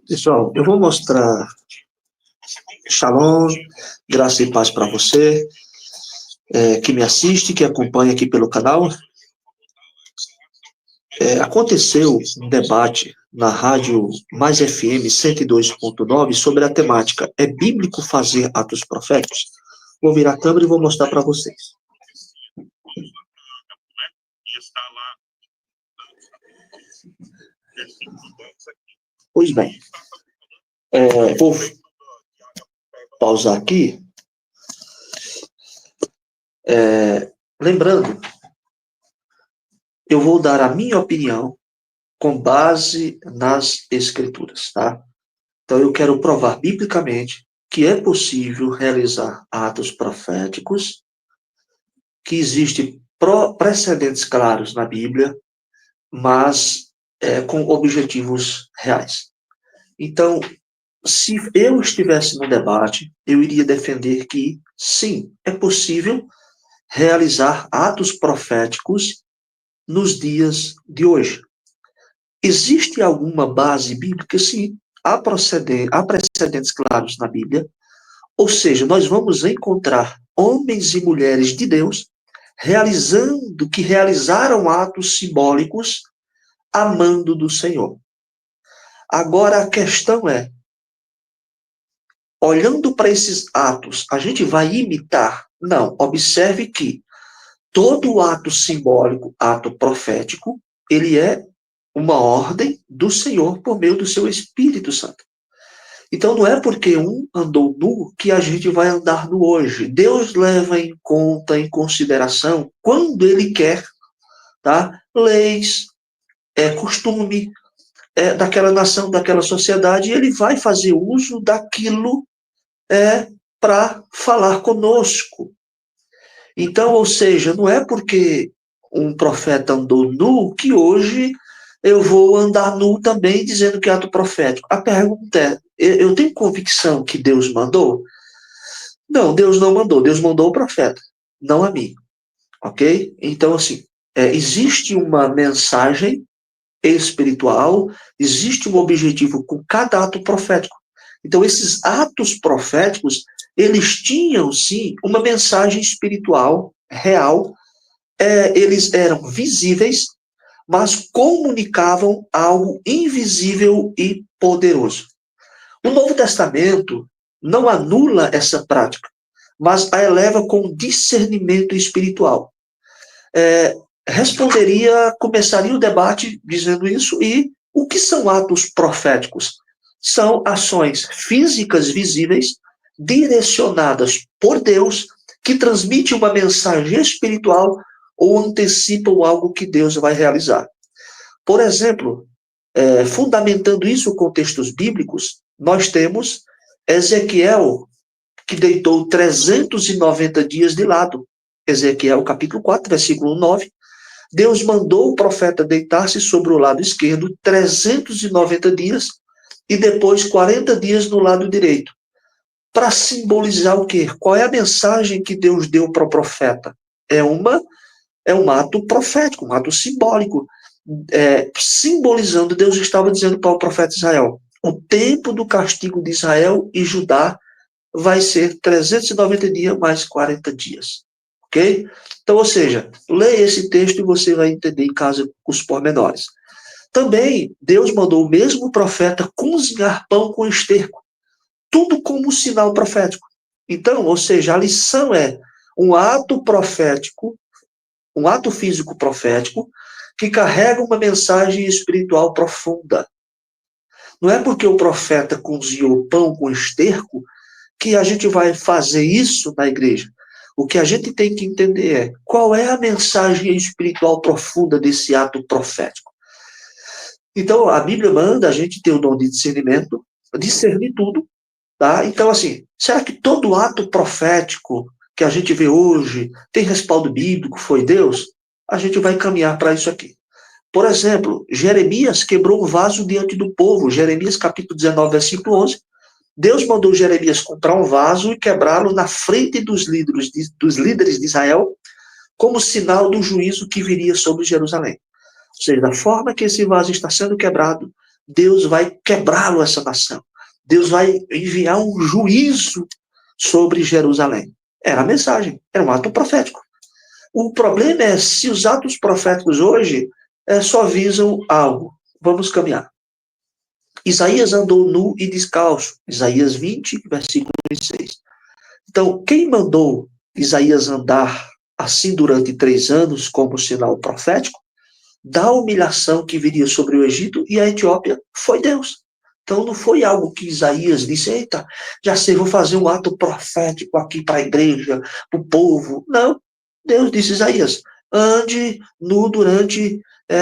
Pessoal, eu vou mostrar. Shalom, graça e paz para você que me assiste, que acompanha aqui pelo canal. Aconteceu um debate na rádio Mais FM 102.9 sobre a temática: é bíblico fazer atos proféticos? Vou virar a câmera e vou mostrar para vocês. Pois bem, vou pausar aqui. Lembrando, eu vou dar a minha opinião com base nas escrituras, tá? Então eu quero provar biblicamente que é possível realizar atos proféticos, que existem precedentes claros na Bíblia, mas com objetivos reais. Então, se eu estivesse no debate, eu iria defender que, sim, é possível realizar atos proféticos nos dias de hoje. Existe alguma base bíblica? Sim. Há precedentes claros na Bíblia, ou seja, nós vamos encontrar homens e mulheres de Deus realizaram atos simbólicos amando do Senhor. Agora a questão é, olhando para esses atos, a gente vai imitar? Não, observe que todo ato simbólico, ato profético, ele é uma ordem do Senhor por meio do seu Espírito Santo. Então não é porque um andou nu que a gente vai andar nu hoje. Deus leva em conta, em consideração, quando Ele quer, tá? Leis, costume daquela nação, daquela sociedade, e Ele vai fazer uso daquilo para falar conosco. Então, ou seja, não é porque um profeta andou nu que hoje eu vou andar nu também dizendo que é ato profético. A pergunta é, eu tenho convicção que Deus mandou? Não, Deus não mandou. Deus mandou o profeta, não a mim. Ok? Então, assim, existe uma mensagem espiritual, existe um objetivo com cada ato profético. Então, esses atos proféticos, eles tinham, sim, uma mensagem espiritual real. Eles eram visíveis, mas comunicavam algo invisível e poderoso. O Novo Testamento não anula essa prática, mas a eleva com discernimento espiritual. Começaria o debate dizendo isso, e o que são atos proféticos? São ações físicas visíveis, direcionadas por Deus, que transmitem uma mensagem espiritual ou antecipam algo que Deus vai realizar. Por exemplo, fundamentando isso com textos bíblicos, nós temos Ezequiel, que deitou 390 dias de lado. Ezequiel capítulo 4, versículo 9. Deus mandou o profeta deitar-se sobre o lado esquerdo 390 dias e depois 40 dias no lado direito. Para simbolizar o quê? Qual é a mensagem que Deus deu para o profeta? É um ato profético, um ato simbólico. Simbolizando, Deus estava dizendo para o profeta Israel: o tempo do castigo de Israel e Judá vai ser 390 dias mais 40 dias. Ok? Então, ou seja, leia esse texto e você vai entender em casa os pormenores. Também, Deus mandou o mesmo profeta cozinhar pão com esterco. Tudo como um sinal profético. Então, ou seja, a lição é um ato profético, um ato físico profético, que carrega uma mensagem espiritual profunda. Não é porque o profeta cozinhou pão com esterco que a gente vai fazer isso na igreja. O que a gente tem que entender é qual é a mensagem espiritual profunda desse ato profético. Então, a Bíblia manda a gente ter o dom de discernimento, discernir tudo, tá? Então, assim, será que todo ato profético que a gente vê hoje tem respaldo bíblico, foi Deus? A gente vai caminhar para isso aqui. Por exemplo, Jeremias quebrou um vaso diante do povo. Jeremias capítulo 19, versículo 11. Deus mandou Jeremias comprar um vaso e quebrá-lo na frente dos líderes de Israel, como sinal do juízo que viria sobre Jerusalém. Ou seja, da forma que esse vaso está sendo quebrado, Deus vai quebrá-lo, essa nação. Deus vai enviar um juízo sobre Jerusalém. Era a mensagem, era um ato profético. O problema é se os atos proféticos hoje só visam algo. Vamos caminhar. Isaías andou nu e descalço. Isaías 20, versículo 26. Então, quem mandou Isaías andar assim durante 3 anos como sinal profético, da humilhação que viria sobre o Egito e a Etiópia, foi Deus. Então, não foi algo que Isaías disse, eita, já sei, vou fazer um ato profético aqui para a igreja, para o povo. Não. Deus disse, Isaías, ande nu durante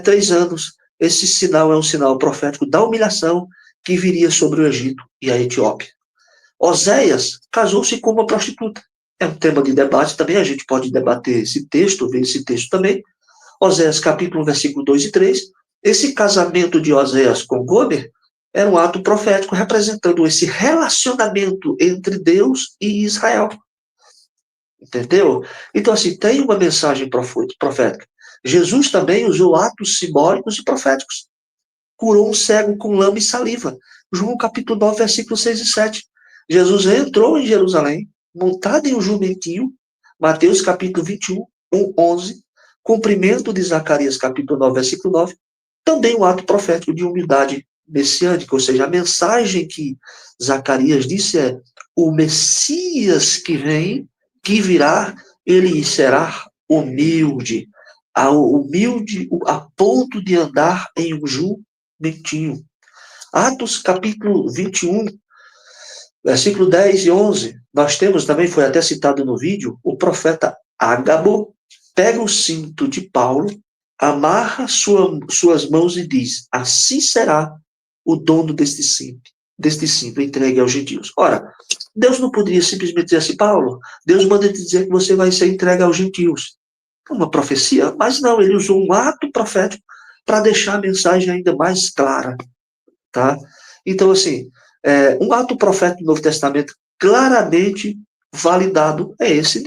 3 anos. Esse sinal é um sinal profético da humilhação que viria sobre o Egito e a Etiópia. Oséias casou-se com uma prostituta. É um tema de debate também, a gente pode debater esse texto, ver esse texto também. Oséias capítulo 1, versículo 2 e 3. Esse casamento de Oséias com Gomer era um ato profético representando esse relacionamento entre Deus e Israel. Entendeu? Então, assim, tem uma mensagem profética. Jesus também usou atos simbólicos e proféticos. Curou um cego com lama e saliva. João capítulo 9, versículos 6 e 7. Jesus entrou em Jerusalém, montado em um jumentinho. Mateus capítulo 21, 11. Cumprimento de Zacarias capítulo 9, versículo 9. Também um ato profético de humildade messiânica, ou seja, a mensagem que Zacarias disse é: o Messias que vem, que virá, ele será humilde, humilde a ponto de andar em um jumentinho. Atos capítulo 21, versículo 10 e 11, nós temos também, foi até citado no vídeo, o profeta Ágabo pega o cinto de Paulo, amarra suas mãos e diz: assim será o dono deste cinto entregue aos gentios. Ora, Deus não poderia simplesmente dizer assim, Paulo, Deus manda te dizer que você vai ser entregue aos gentios. Uma profecia, mas não, ele usou um ato profético para deixar a mensagem ainda mais clara, tá? Então, assim, um ato profético do Novo Testamento claramente validado é esse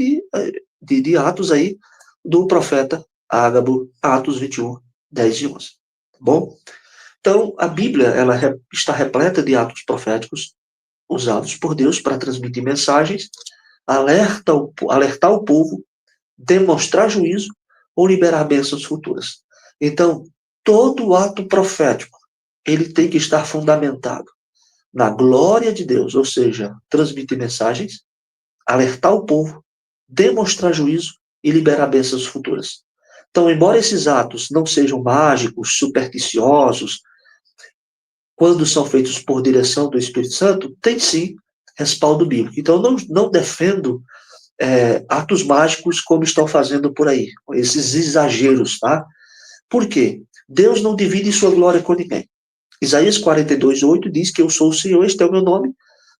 de Atos aí, do profeta Ágabo, Atos 21, 10 e 11. Tá bom? Então, a Bíblia ela está repleta de atos proféticos usados por Deus para transmitir mensagens, alertar o povo, demonstrar juízo ou liberar bênçãos futuras. Então, todo ato profético, ele tem que estar fundamentado na glória de Deus, ou seja, transmitir mensagens, alertar o povo, demonstrar juízo e liberar bênçãos futuras. Então, embora esses atos não sejam mágicos, supersticiosos, quando são feitos por direção do Espírito Santo, tem sim respaldo bíblico. Então, não defendo atos mágicos como estão fazendo por aí, esses exageros, tá? Por quê? Deus não divide sua glória com ninguém. Isaías 42, 8 diz que eu sou o Senhor, este é o meu nome,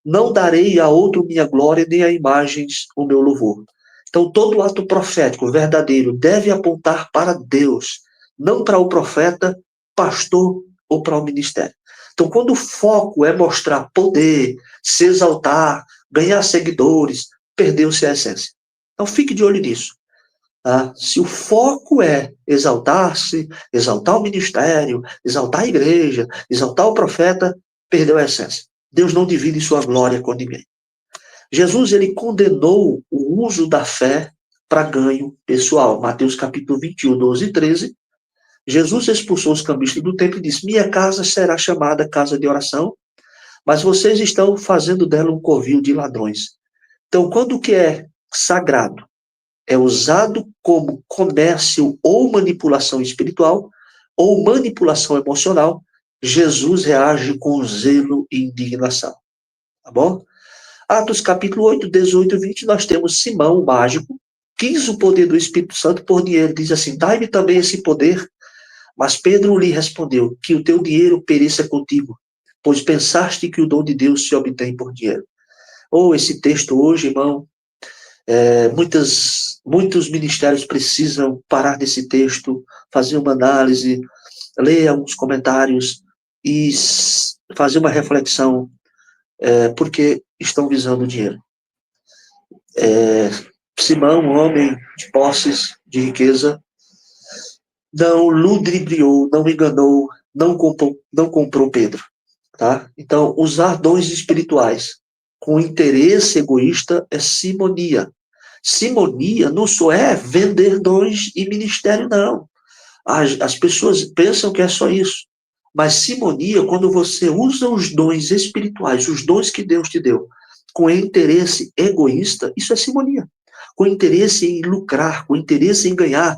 não darei a outro minha glória, nem a imagens o meu louvor. Então, todo ato profético verdadeiro deve apontar para Deus, não para o profeta, pastor ou para o ministério. Então, quando o foco é mostrar poder, se exaltar, ganhar seguidores, perdeu-se a essência. Então, fique de olho nisso. Tá? Se o foco é exaltar-se, exaltar o ministério, exaltar a igreja, exaltar o profeta, perdeu a essência. Deus não divide sua glória com ninguém. Jesus, ele condenou o uso da fé para ganho pessoal. Mateus capítulo 21, 12 e 13. Jesus expulsou os cambistas do templo e disse: minha casa será chamada casa de oração, mas vocês estão fazendo dela um covil de ladrões. Então, quando o que é sagrado é usado como comércio ou manipulação espiritual, ou manipulação emocional, Jesus reage com zelo e indignação. Tá bom? Atos capítulo 8, 18 e 20, nós temos Simão, o mágico, quis o poder do Espírito Santo por dinheiro. Diz assim, dai-me também esse poder. Mas Pedro lhe respondeu, que o teu dinheiro pereça contigo, pois pensaste que o dom de Deus se obtém por dinheiro. Ou esse texto hoje, irmão, muitos ministérios precisam parar nesse texto, fazer uma análise, ler alguns comentários e fazer uma reflexão, porque estão visando o dinheiro. Simão, um homem de posses, de riqueza, não ludibriou, não enganou, não comprou Pedro. Tá? Então, usar dons espirituais com interesse egoísta é simonia. Simonia não só é vender dons e ministério, não. As pessoas pensam que é só isso. Mas simonia, quando você usa os dons espirituais, os dons que Deus te deu, com interesse egoísta, isso é simonia. Com interesse em lucrar, com interesse em ganhar,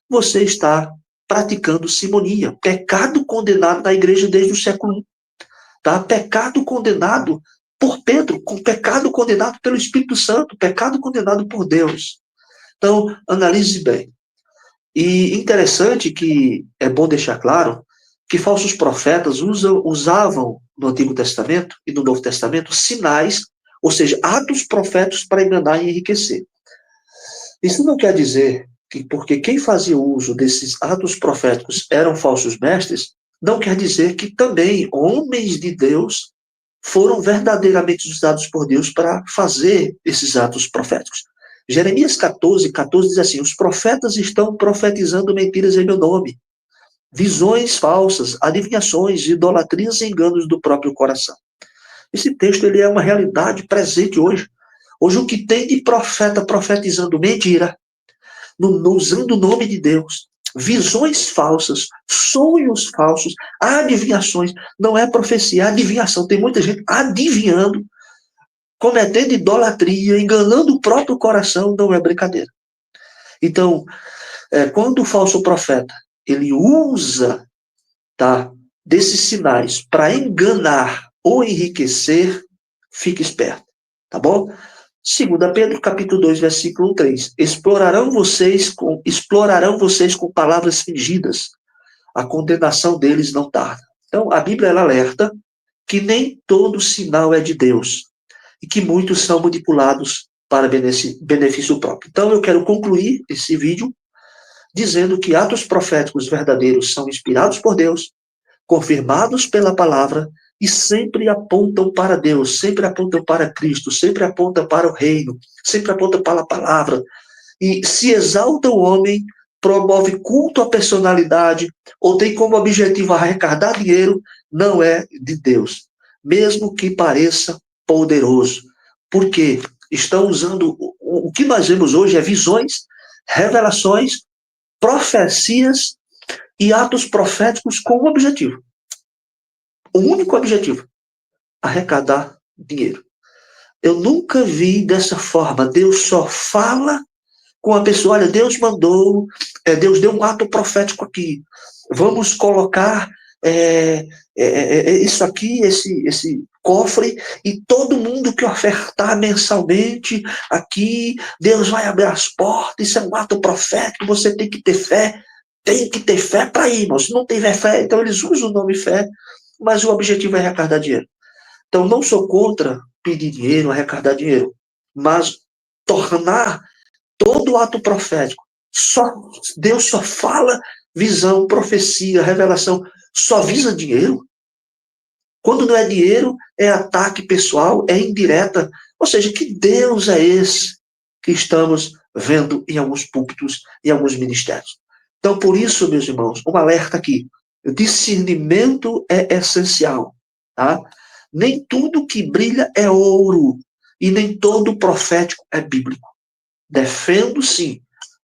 você está praticando simonia. Pecado condenado na igreja desde o século I. Tá? Pecado condenado por Pedro, com pecado condenado pelo Espírito Santo, pecado condenado por Deus. Então, analise bem. E interessante que é bom deixar claro que falsos profetas usavam no Antigo Testamento e no Novo Testamento sinais, ou seja, atos proféticos para enganar e enriquecer. Isso não quer dizer que porque quem fazia uso desses atos proféticos eram falsos mestres, não quer dizer que também homens de Deus foram verdadeiramente usados por Deus para fazer esses atos proféticos. Jeremias 14 diz assim: os profetas estão profetizando mentiras em meu nome, visões falsas, adivinhações, idolatrias e enganos do próprio coração. Esse texto ele é uma realidade presente hoje. Hoje o que tem de profeta profetizando mentira, usando o nome de Deus, visões falsas, sonhos falsos, adivinhações, não é profecia, é adivinhação. Tem muita gente adivinhando, cometendo idolatria, enganando o próprio coração, não é brincadeira. Então, quando o falso profeta, ele usa, tá, desses sinais para enganar ou enriquecer, fique esperto, tá bom? 2 Pedro, capítulo 2, versículo 3. Explorarão vocês com palavras fingidas. A condenação deles não tarda. Então, a Bíblia ela alerta que nem todo sinal é de Deus e que muitos são manipulados para benefício próprio. Então, eu quero concluir esse vídeo dizendo que atos proféticos verdadeiros são inspirados por Deus, confirmados pela palavra e sempre apontam para Deus, sempre apontam para Cristo, sempre apontam para o reino, sempre apontam para a palavra. E se exalta o homem, promove culto à personalidade, ou tem como objetivo arrecadar dinheiro, não é de Deus, mesmo que pareça poderoso. Porque estão usando, o que nós vemos hoje é visões, revelações, profecias e atos proféticos com um objetivo. O único objetivo: arrecadar dinheiro. Eu nunca vi dessa forma. Deus só fala com a pessoa. Olha, Deus mandou, Deus deu um ato profético aqui. Vamos colocar isso aqui, esse cofre, e todo mundo que ofertar mensalmente aqui, Deus vai abrir as portas. Isso é um ato profético, você tem que ter fé. Tem que ter fé para ir, irmão. Se não tiver fé, então eles usam o nome fé, mas o objetivo é arrecadar dinheiro. Então, não sou contra pedir dinheiro, arrecadar dinheiro, mas tornar todo ato profético, Deus só fala visão, profecia, revelação, só visa dinheiro. Quando não é dinheiro, é ataque pessoal, é indireta. Ou seja, que Deus é esse que estamos vendo em alguns púlpitos, em alguns ministérios? Então, por isso, meus irmãos, um alerta aqui. O discernimento é essencial, tá? Nem tudo que brilha é ouro, e nem todo profético é bíblico. Defendo, sim,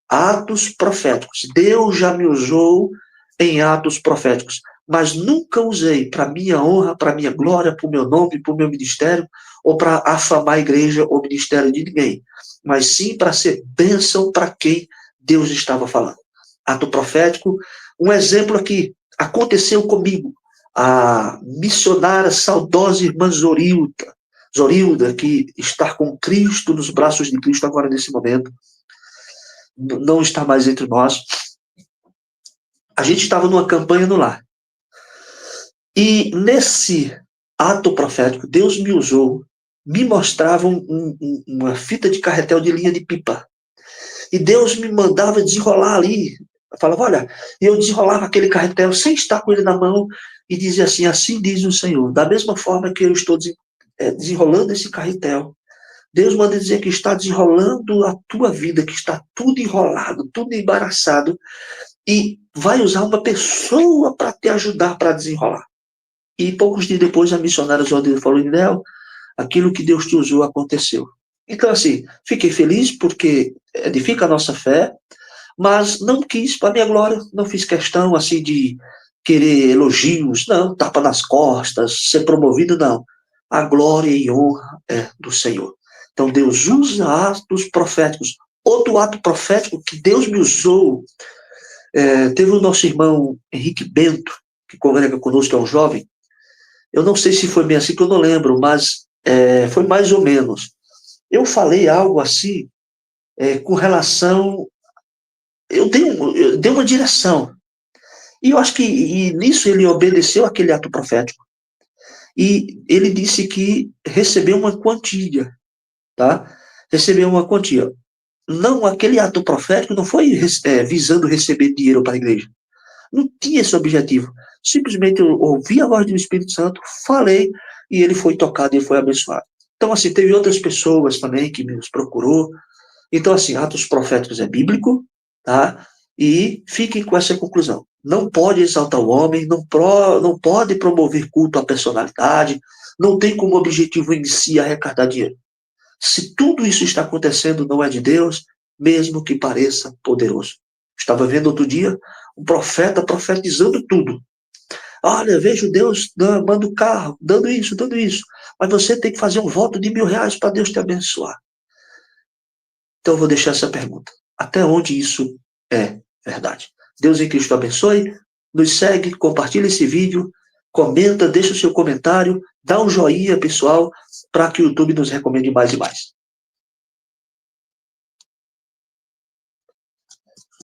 atos proféticos. Deus já me usou em atos proféticos, mas nunca usei para minha honra, para minha glória, para o meu nome, para o meu ministério, ou para afamar a igreja ou ministério de ninguém, mas sim para ser bênção para quem Deus estava falando. Ato profético, um exemplo aqui, aconteceu comigo. A missionária saudosa irmã Zorilda, que está com Cristo, nos braços de Cristo agora nesse momento, não está mais entre nós. A gente estava numa campanha no lar. E nesse ato profético, Deus me usou, me mostrava uma fita de carretel de linha de pipa. E Deus me mandava desenrolar ali. Eu falava, olha, e eu desenrolava aquele carretel sem estar com ele na mão e dizia assim: assim diz o Senhor. Da mesma forma que eu estou desenrolando esse carretel, Deus manda dizer que está desenrolando a tua vida, que está tudo enrolado, tudo embaraçado. E vai usar uma pessoa para te ajudar para desenrolar. E poucos dias depois, a missionária Zodila falou, Nel, aquilo que Deus te usou aconteceu. Então, assim, fiquei feliz porque edifica a nossa fé, mas não quis, para minha glória, não fiz questão, assim, de querer elogios, não, tapa nas costas, ser promovido, não. A glória e honra é do Senhor. Então, Deus usa atos proféticos. Outro ato profético que Deus me usou, teve o nosso irmão Henrique Bento, que congrega conosco, é um jovem. Eu não sei se foi bem assim, que eu não lembro, mas foi mais ou menos. Eu falei algo assim, com relação. Eu dei uma direção. E eu acho que nisso ele obedeceu aquele ato profético. E ele disse que recebeu uma quantia, tá? Recebeu uma quantia. Não, aquele ato profético não foi visando receber dinheiro para a igreja. Não tinha esse objetivo. Simplesmente eu ouvi a voz do Espírito Santo, falei, e ele foi tocado e foi abençoado. Então, assim, teve outras pessoas também que nos procurou. Então, assim, atos proféticos é bíblico, tá? E fiquem com essa conclusão. Não pode exaltar o homem, não pode promover culto à personalidade, não tem como objetivo em si arrecadar dinheiro. Se tudo isso está acontecendo, não é de Deus, mesmo que pareça poderoso. Estava vendo outro dia um profeta profetizando tudo. Olha, vejo Deus dando o carro, dando isso, dando isso. Mas você tem que fazer um voto de R$ 1.000 para Deus te abençoar. Então eu vou deixar essa pergunta. Até onde isso é verdade? Deus em Cristo abençoe. Nos segue, compartilha esse vídeo, comenta, deixa o seu comentário, dá um joinha, pessoal, para que o YouTube nos recomende mais e mais.